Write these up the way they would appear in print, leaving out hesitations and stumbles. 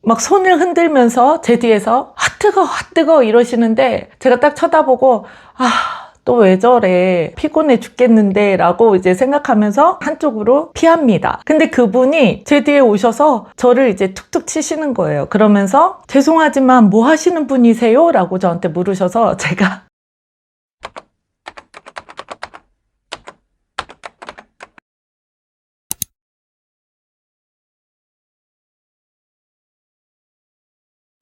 막 손을 흔들면서 제 뒤에서 아 뜨거 이러시는데 제가 딱 쳐다보고 또 왜 저래 피곤해 죽겠는데 라고 이제 생각하면서 한쪽으로 피합니다. 근데 그분이 제 뒤에 오셔서 저를 이제 툭툭 치시는 거예요. 그러면서 죄송하지만 뭐 하시는 분이세요? 라고 저한테 물으셔서 제가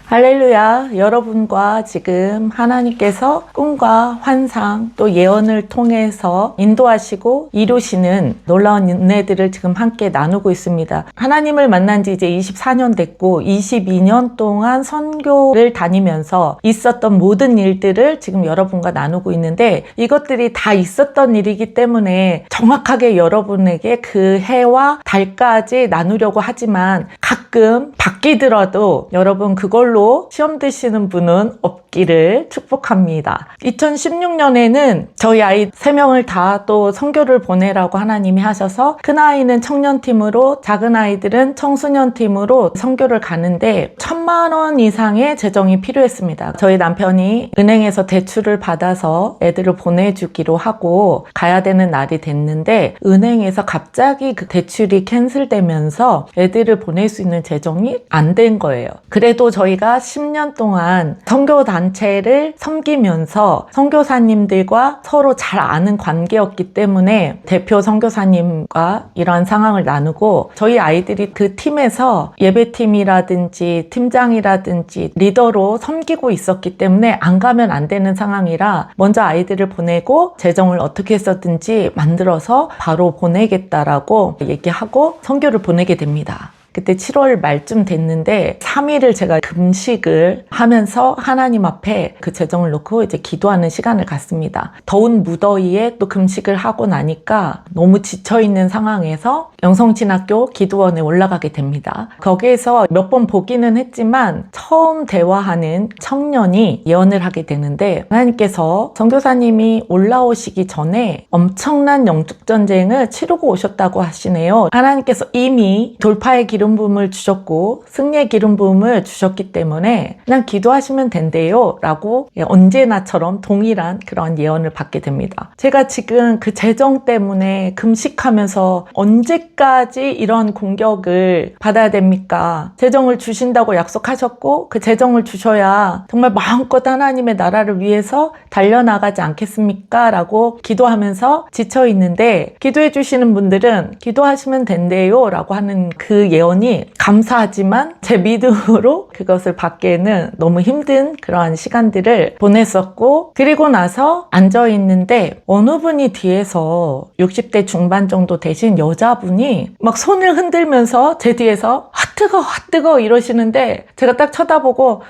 할렐루야. 여러분과 지금 하나님께서 꿈과 환상 또 예언을 통해서 인도하시고 이루시는 놀라운 은혜들을 지금 함께 나누고 있습니다. 하나님을 만난 지 이제 24년 됐고 22년 동안 선교를 다니면서 있었던 모든 일들을 지금 여러분과 나누고 있는데 이것들이 다 있었던 일이기 때문에 정확하게 여러분에게 그 해와 달까지 나누려고 하지만 가끔 바뀌더라도 여러분 그걸로 시험 드시는 분은 없기를 축복합니다. 2016년에는 저희 아이 3명을 다 또 선교를 보내라고 하나님이 하셔서 큰아이는 청년팀으로 작은 아이들은 청소년팀으로 선교를 가는데 1,000만 원 이상의 재정이 필요했습니다. 저희 남편이 은행에서 대출을 받아서 애들을 보내주기로 하고 가야 되는 날이 됐는데 은행에서 갑자기 그 대출이 캔슬되면서 애들을 보낼 수 있는 재정이 안 된 거예요. 그래도 저희가 10년 동안 선교단체를 섬기면서 선교사님들과 서로 잘 아는 관계였기 때문에 대표 선교사님과 이러한 상황을 나누고 저희 아이들이 그 팀에서 예배팀이라든지 팀장이라든지 리더로 섬기고 있었기 때문에 안 가면 안 되는 상황이라 먼저 아이들을 보내고 재정을 어떻게 했었든지 만들어서 바로 보내겠다라고 얘기하고 선교를 보내게 됩니다. 그때 7월 말쯤 됐는데 3일을 제가 금식을 하면서 하나님 앞에 그 재정을 놓고 이제 기도하는 시간을 갖습니다. 더운 무더위에 또 금식을 하고 나니까 너무 지쳐있는 상황에서 영성신학교 기도원에 올라가게 됩니다. 거기에서 몇 번 보기는 했지만 처음 대화하는 청년이 예언을 하게 되는데 하나님께서 선교사님이 올라오시기 전에 엄청난 영적전쟁을 치르고 오셨다고 하시네요. 하나님께서 이미 돌파의 기름 부음을 주셨고 승리의 기름 부음을 주셨기 때문에 그냥 기도하시면 된대요 라고 언제나처럼 동일한 그런 예언을 받게 됩니다. 제가 지금 그 재정 때문에 금식하면서 언제까지 이런 공격을 받아야 됩니까? 재정을 주신다고 약속하셨고 그 재정을 주셔야 정말 마음껏 하나님의 나라를 위해서 달려나가지 않겠습니까? 라고 기도하면서 지쳐 있는데 기도해 주시는 분들은 기도하시면 된대요 라고 하는 그 예언이 감사하지만 제 믿음으로 그것을 받기에는 너무 힘든 그러한 시간들을 보냈었고 그리고 나서 앉아있는데 어느 분이 뒤에서 60대 중반 정도 되신 여자분이 막 손을 흔들면서 제 뒤에서 아 뜨거 이러시는데 제가 딱 쳐다보고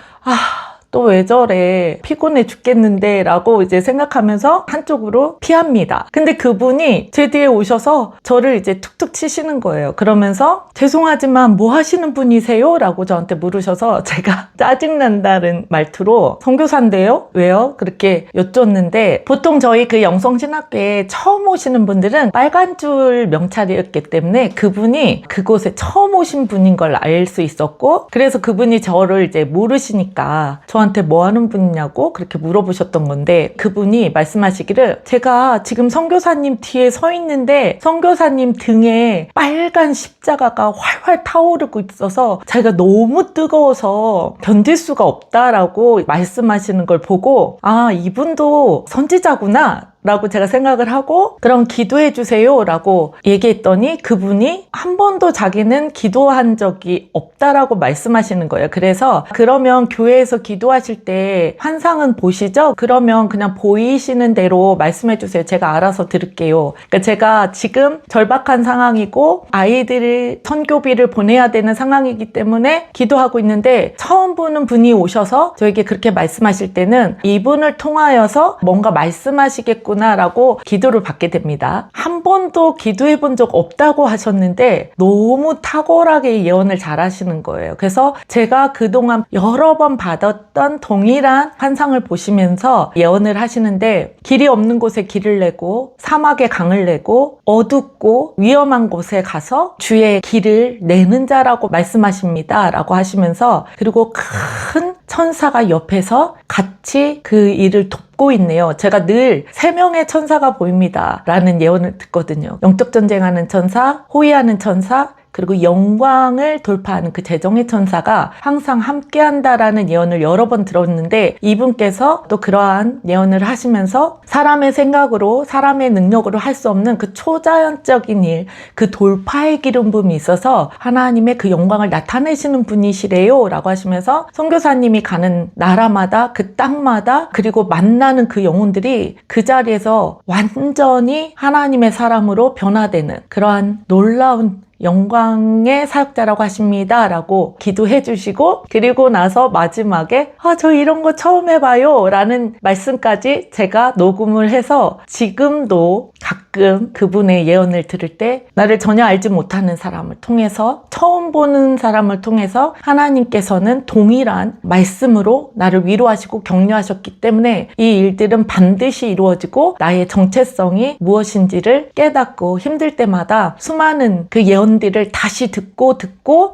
또 왜 저래 피곤해 죽겠는데 라고 이제 생각하면서 한쪽으로 피합니다. 근데 그분이 제 뒤에 오셔서 저를 이제 툭툭 치시는 거예요. 그러면서 죄송하지만 뭐 하시는 분이세요? 라고 저한테 물으셔서 제가 짜증난다는 말투로 선교사인데요? 왜요? 그렇게 여쭸는데 보통 저희 그 영성신학교에 처음 오시는 분들은 빨간 줄 명찰이었기 때문에 그분이 그곳에 처음 오신 분인 걸 알 수 있었고 그래서 그분이 저를 이제 모르시니까 저한테 뭐 하는 분이냐고 그렇게 물어보셨던 건데 그분이 말씀하시기를 제가 지금 선교사님 뒤에 서 있는데 선교사님 등에 빨간 십자가가 활활 타오르고 있어서 자기가 너무 뜨거워서 견딜 수가 없다라고 말씀하시는 걸 보고 이분도 선지자구나 라고 제가 생각을 하고 그럼 기도해 주세요 라고 얘기했더니 그분이 한 번도 자기는 기도한 적이 없다라고 말씀하시는 거예요. 그래서 그러면 교회에서 기도하실 때 환상은 보시죠? 그러면 그냥 보이시는 대로 말씀해 주세요. 제가 알아서 들을게요. 그러니까 제가 지금 절박한 상황이고 아이들이 선교비를 보내야 되는 상황이기 때문에 기도하고 있는데 처음 보는 분이 오셔서 저에게 그렇게 말씀하실 때는 이분을 통하여서 뭔가 말씀하시겠구나 하시겠구나라고 기도를 받게 됩니다. 한 번도 기도해 본 적 없다고 하셨는데 너무 탁월하게 예언을 잘 하시는 거예요. 그래서 제가 그동안 여러 번 받았던 동일한 환상을 보시면서 예언을 하시는데, 길이 없는 곳에 길을 내고 사막에 강을 내고 어둡고 위험한 곳에 가서 주의 길을 내는 자라고 말씀하십니다 라고 하시면서, 그리고 큰 천사가 옆에서 같이 그 일을 돕고 있네요. 제가 늘 3명의 천사가 보입니다 라는 예언을 듣거든요. 영적 전쟁하는 천사, 호위하는 천사, 그리고 영광을 돌파하는 그 재정의 천사가 항상 함께한다라는 예언을 여러 번 들었는데, 이분께서 또 그러한 예언을 하시면서 사람의 생각으로, 사람의 능력으로 할 수 없는 그 초자연적인 일, 그 돌파의 기름 부음이 있어서 하나님의 그 영광을 나타내시는 분이시래요 라고 하시면서, 선교사님이 가는 나라마다, 그 땅마다, 그리고 만나는 그 영혼들이 그 자리에서 완전히 하나님의 사람으로 변화되는 그러한 놀라운 영광의 사역자라고 하십니다 라고 기도해 주시고, 그리고 나서 마지막에 저 이런 거 처음 해봐요 라는 말씀까지 제가 녹음을 해서 지금도 가끔 그분의 예언을 들을 때 나를 전혀 알지 못하는 사람을 통해서, 처음 보는 사람을 통해서 하나님께서는 동일한 말씀으로 나를 위로하시고 격려하셨기 때문에 이 일들은 반드시 이루어지고 나의 정체성이 무엇인지를 깨닫고, 힘들 때마다 수많은 그 예언들을 다시 듣고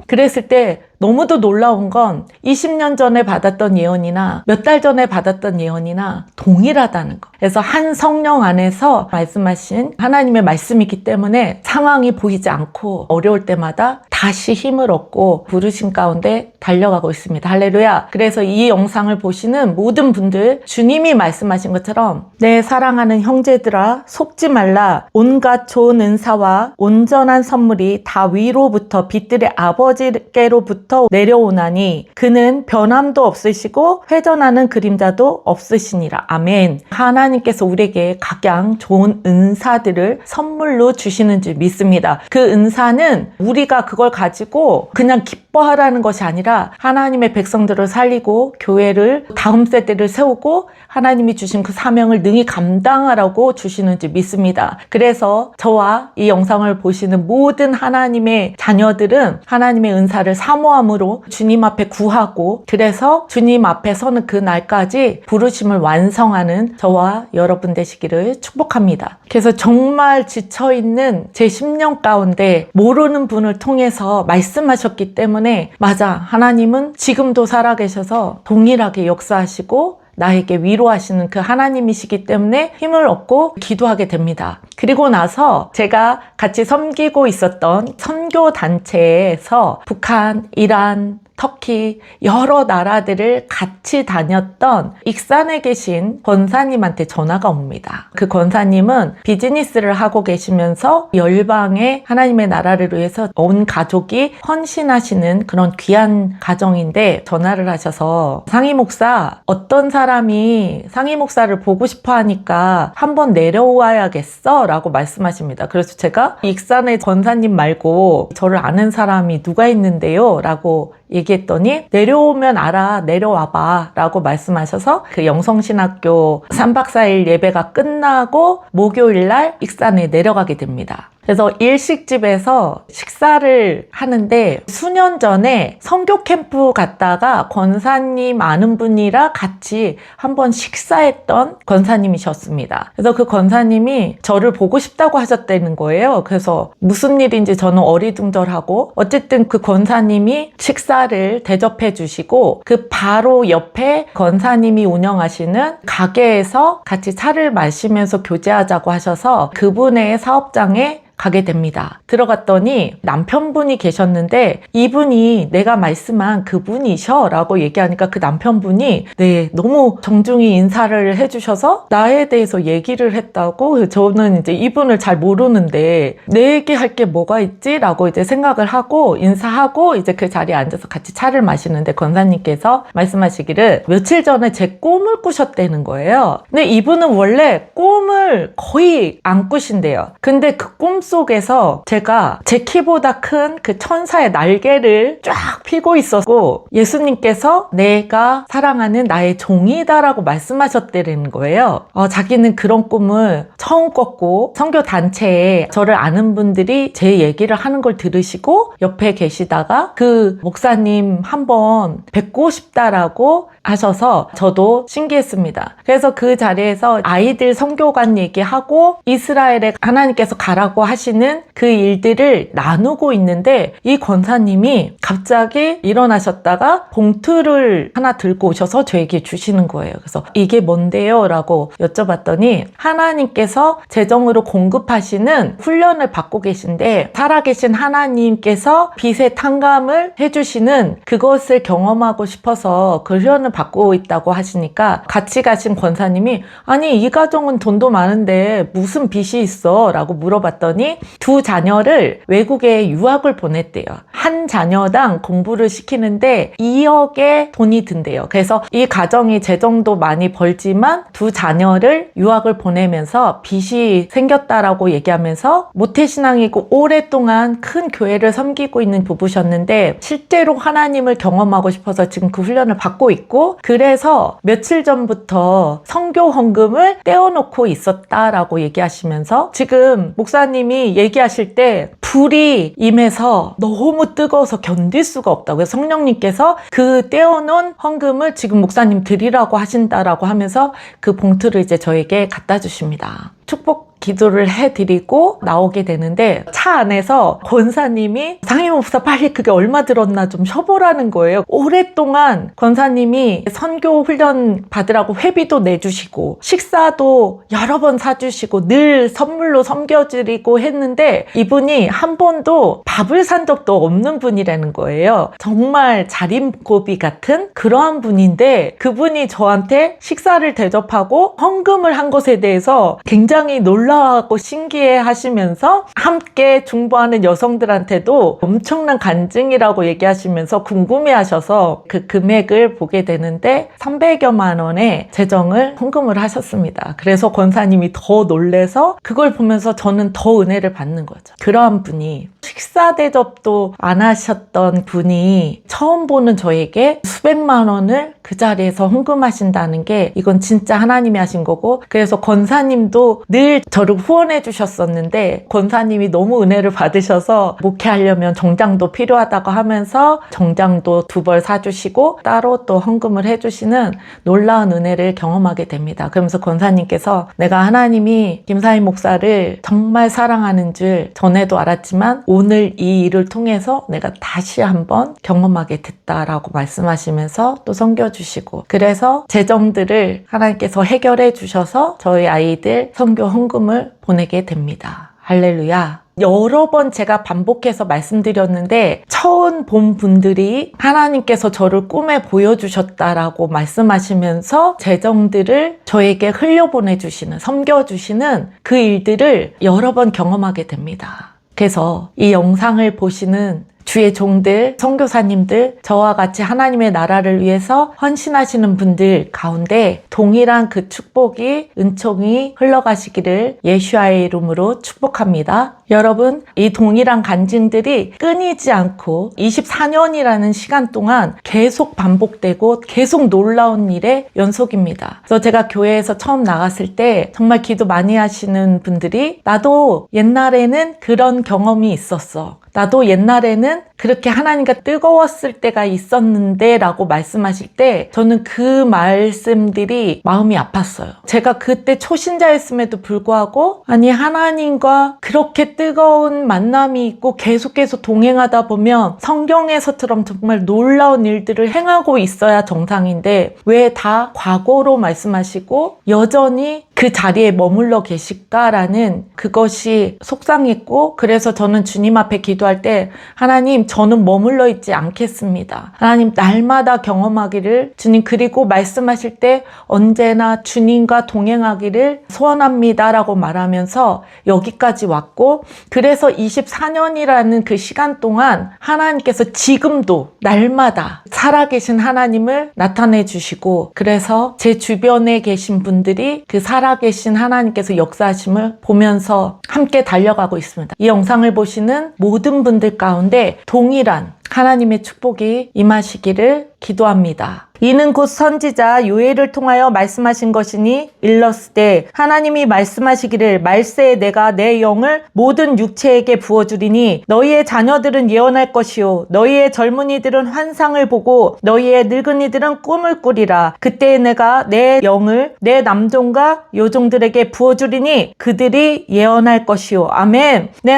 그랬을 때 너무도 놀라운 건 20년 전에 받았던 예언이나 몇 달 전에 받았던 예언이나 동일하다는 거. 그래서 한 성령 안에서 말씀하신 하나님의 말씀이기 때문에 상황이 보이지 않고 어려울 때마다 다시 힘을 얻고 부르심 가운데 달려가고 있습니다. 할렐루야. 그래서 이 영상을 보시는 모든 분들, 주님이 말씀하신 것처럼 내 사랑하는 형제들아 속지 말라. 온갖 좋은 은사와 온전한 선물이 다 위로부터 빛들의 아버지께로부터 내려오나니 그는 변함도 없으시고 회전하는 그림자도 없으시니라. 아멘. 하나님께서 우리에게 각양 좋은 은사들을 선물로 주시는 줄 믿습니다. 그 은사는 우리가 그걸 가지고 그냥 기뻐하라는 것이 아니라 하나님의 백성들을 살리고 교회를, 다음 세대를 세우고 하나님이 주신 그 사명을 능히 감당하라고 주시는 줄 믿습니다. 그래서 저와 이 영상을 보시는 모든 하나님의 자녀들은 하나님의 은사를 사모함으로 주님 앞에 구하고, 그래서 주님 앞에 서는 그 날까지 부르심을 완성하는 저와 여러분 되시기를 축복합니다. 그래서 정말 지쳐있는 제 10년 가운데 모르는 분을 통해서 말씀하셨기 때문에, 맞아, 하나님은 지금도 살아계셔서 동일하게 역사하시고 나에게 위로하시는 그 하나님이시기 때문에 힘을 얻고 기도하게 됩니다. 그리고 나서 제가 같이 섬기고 있었던 선교단체에서 북한, 이란, 터키 여러 나라들을 같이 다녔던 익산에 계신 권사님한테 전화가 옵니다. 그 권사님은 비즈니스를 하고 계시면서 열방의 하나님의 나라를 위해서 온 가족이 헌신하시는 그런 귀한 가정인데, 전화를 하셔서 상희 목사, 어떤 사람이 상희 목사를 보고 싶어 하니까 한번 내려와야겠어 라고 말씀하십니다. 그래서 제가 익산의 권사님 말고 저를 아는 사람이 누가 있는데요 라고 얘기했더니, 내려오면 알아, 내려와봐 라고 말씀하셔서 그 영성신학교 3박 4일 예배가 끝나고 목요일날 익산에 내려가게 됩니다. 그래서 일식집에서 식사를 하는데, 수년 전에 선교 캠프 갔다가 권사님 아는 분이라 같이 한번 식사했던 권사님이셨습니다. 그래서 그 권사님이 저를 보고 싶다고 하셨다는 거예요. 그래서 무슨 일인지 저는 어리둥절하고, 어쨌든 그 권사님이 식사를 대접해 주시고 그 바로 옆에 권사님이 운영하시는 가게에서 같이 차를 마시면서 교제하자고 하셔서 그분의 사업장에 가게 됩니다. 들어갔더니 남편분이 계셨는데, 이분이 내가 말씀한 그분이셔 라고 얘기하니까 그 남편분이 네, 너무 정중히 인사를 해주셔서 나에 대해서 얘기를 했다고. 저는 이제 이분을 잘 모르는데 내 얘기할 게 뭐가 있지? 라고 이제 생각을 하고 인사하고 이제 그 자리에 앉아서 같이 차를 마시는데, 권사님께서 말씀하시기를 며칠 전에 제 꿈을 꾸셨다는 거예요. 근데 이분은 원래 꿈을 거의 안 꾸신대요. 근데 그 꿈 꿈속에서 제가 제 키보다 큰 그 천사의 날개를 쫙 펴고 있었고 예수님께서 내가 사랑하는 나의 종이다라고 말씀하셨다는 거예요. 자기는 그런 꿈을 처음 꿨고 선교단체에 저를 아는 분들이 제 얘기를 하는 걸 들으시고 옆에 계시다가 그 목사님 한번 뵙고 싶다라고 하셔서 저도 신기했습니다. 그래서 그 자리에서 아이들 선교관 얘기하고 이스라엘에 하나님께서 가라고 하시는 그 일들을 나누고 있는데 이 권사님이 갑자기 일어나셨다가 봉투를 하나 들고 오셔서 저에게 주시는 거예요. 그래서 이게 뭔데요? 라고 여쭤봤더니 하나님께서 재정으로 공급하시는 훈련을 받고 계신데 살아계신 하나님께서 빛의 탕감을 해주시는 그것을 경험하고 싶어서 그 훈련을 받고 있다고 하시니까 같이 가신 권사님이 아니 이 가정은 돈도 많은데 무슨 빚이 있어? 라고 물어봤더니 두 자녀를 외국에 유학을 보냈대요. 한 자녀당 공부를 시키는데 2억의 돈이 든대요. 그래서 이 가정이 재정도 많이 벌지만 두 자녀를 유학을 보내면서 빚이 생겼다라고 얘기하면서 모태신앙이고 오랫동안 큰 교회를 섬기고 있는 부부셨는데 실제로 하나님을 경험하고 싶어서 지금 그 훈련을 받고 있고 그래서 며칠 전부터 선교 헌금을 떼어놓고 있었다라고 얘기하시면서 지금 목사님이 얘기하실 때 불이 임해서 너무 뜨거워서 견딜 수가 없다고요. 성령님께서 그 떼어놓은 헌금을 지금 목사님 드리라고 하신다라고 하면서 그 봉투를 이제 저에게 갖다 주십니다. 축복 기도를 해드리고 나오게 되는데 차 안에서 권사님이 상임 목사 빨리 그게 얼마 들었나 좀 쉬어보라는 거예요. 오랫동안 권사님이 선교 훈련 받으라고 회비도 내주시고 식사도 여러 번 사주시고 늘 선물로 섬겨드리고 했는데 이분이 한 번도 밥을 산 적도 없는 분이라는 거예요. 정말 자린고비 같은 그러한 분인데 그분이 저한테 식사를 대접하고 헌금을 한 것에 대해서 굉장히 놀라워하고 신기해 하시면서 함께 중보하는 여성들한테도 엄청난 간증이라고 얘기하시면서 궁금해 하셔서 그 금액을 보게 되는데 300여만 원의 재정을 헌금을 하셨습니다. 그래서 권사님이 더 놀래서 그걸 보면서 저는 더 은혜를 받는 거죠. 그러한 분이 식사 대접도 안 하셨던 분이 처음 보는 저에게 수백만 원을 그 자리에서 헌금하신다는 게 이건 진짜 하나님이 하신 거고 그래서 권사님도 늘 저를 후원해 주셨었는데 권사님이 너무 은혜를 받으셔서 목회하려면 정장도 필요하다고 하면서 정장도 2벌 사주시고 따로 또 헌금을 해주시는 놀라운 은혜를 경험하게 됩니다. 그러면서 권사님께서 내가 하나님이 김사임 목사를 정말 사랑하는 줄 전에도 알았지만 오늘 이 일을 통해서 내가 다시 한번 경험하게 됐다라고 말씀하시면서 또 섬겨주시고 그래서 재정들을 하나님께서 해결해 주셔서 저희 아이들 선교 헌금을 보내게 됩니다. 할렐루야. 여러 번 제가 반복해서 말씀드렸는데 처음 본 분들이 하나님께서 저를 꿈에 보여주셨다라고 말씀하시면서 재정들을 저에게 흘려보내주시는 섬겨주시는 그 일들을 여러 번 경험하게 됩니다. 그래서 이 영상을 보시는 주의 종들, 선교사님들, 저와 같이 하나님의 나라를 위해서 헌신하시는 분들 가운데 동일한 그 축복이, 은총이 흘러가시기를 예수와의 이름으로 축복합니다. 여러분, 이 동일한 간증들이 끊이지 않고 24년이라는 시간 동안 계속 반복되고 계속 놀라운 일의 연속입니다. 그래서 제가 교회에서 처음 나갔을 때 정말 기도 많이 하시는 분들이 나도 옛날에는 그런 경험이 있었어. 나도 옛날에는 그렇게 하나님과 뜨거웠을 때가 있었는데 라고 말씀하실 때 저는 그 말씀들이 마음이 아팠어요. 제가 그때 초신자였음에도 불구하고 아니 하나님과 그렇게 뜨거운 만남이 있고 계속 동행하다 보면 성경에서처럼 정말 놀라운 일들을 행하고 있어야 정상인데 왜 다 과거로 말씀하시고 여전히 그 자리에 머물러 계실까라는 그것이 속상했고 그래서 저는 주님 앞에 기도 기도할 때 하나님 저는 머물러 있지 않겠습니다. 하나님 날마다 경험하기를 주님 그리고 말씀하실 때 언제나 주님과 동행하기를 소원합니다 라고 말하면서 여기까지 왔고 그래서 24년이라는 그 시간 동안 하나님께서 지금도 날마다 살아계신 하나님을 나타내 주시고 그래서 제 주변에 계신 분들이 그 살아계신 하나님께서 역사하심을 보면서 함께 달려가고 있습니다. 이 영상을 보시는 모든 분들 가운데 동일한 하나님의 축복이 임하시기를 기도합니다. 이는 곧 선지자 요엘을 통하여 말씀하신 것이니 일렀으되 하나님이 말씀하시기를 말세에 내가 내 영을 모든 육체에게 부어주리니 너희의 자녀들은 예언할 것이요 너희의 젊은이들은 환상을 보고 너희의 늙은이들은 꿈을 꾸리라. 그때에 내가 내 영을 내 남종과 여종들에게 부어주리니 그들이 예언할 것이요. 아멘. 네,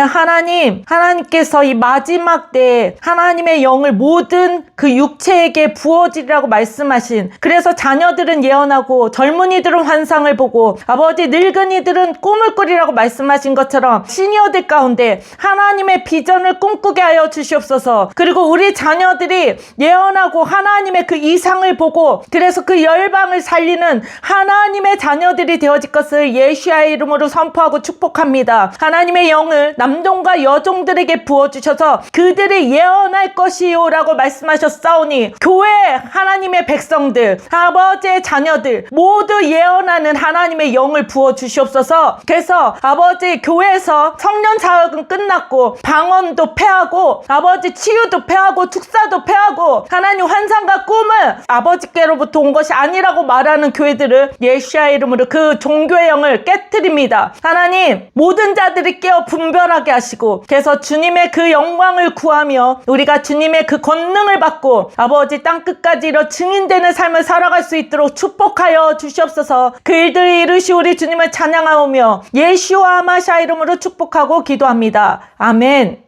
하나님께서 이 마지막 때에 하나님의 영을 모든 그 육체에게 부어주리라고 말씀하신, 그래서 자녀들은 예언하고 젊은이들은 환상을 보고 아버지 늙은이들은 꿈을 꾸리라고 말씀하신 것처럼 시니어들 가운데 하나님의 비전을 꿈꾸게 하여 주시옵소서. 그리고 우리 자녀들이 예언하고 하나님의 그 이상을 보고 그래서 그 열방을 살리는 하나님의 자녀들이 되어질 것을 예수의 이름으로 선포하고 축복합니다. 하나님의 영을 남종과 여종들에게 부어주셔서 그들이 예언할 것이요 라고 말씀하셨사오니 교회 하나님의 백성들 아버지의 자녀들 모두 예언하는 하나님의 영을 부어주시옵소서. 그래서 아버지 교회에서 성령 사역은 끝났고 방언도 패하고 아버지 치유도 패하고 축사도 패하고 하나님 환상과 꿈은 아버지께로부터 온 것이 아니라고 말하는 교회들을 예수의 이름으로 그 종교의 영을 깨트립니다. 하나님 모든 자들이 깨어 분별하게 하시고 그래서 주님의 그 영광을 구하며 우리가 주님의 그 권능을 받고 아버지 땅끝까지 이뤄 증인되는 삶을 살아갈 수 있도록 축복하여 주시옵소서. 그 일들을 이루시 우리 주님을 찬양하오며 예수와 아마샤 이름으로 축복하고 기도합니다. 아멘.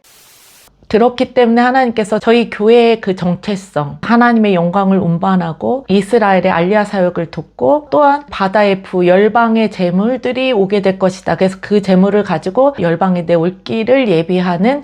그렇기 때문에 하나님께서 저희 교회의 그 정체성, 하나님의 영광을 운반하고 이스라엘의 알리아 사역을 돕고 또한 바다의 부, 열방의 재물들이 오게 될 것이다. 그래서 그 재물을 가지고 열방에 내올 길을 예비하는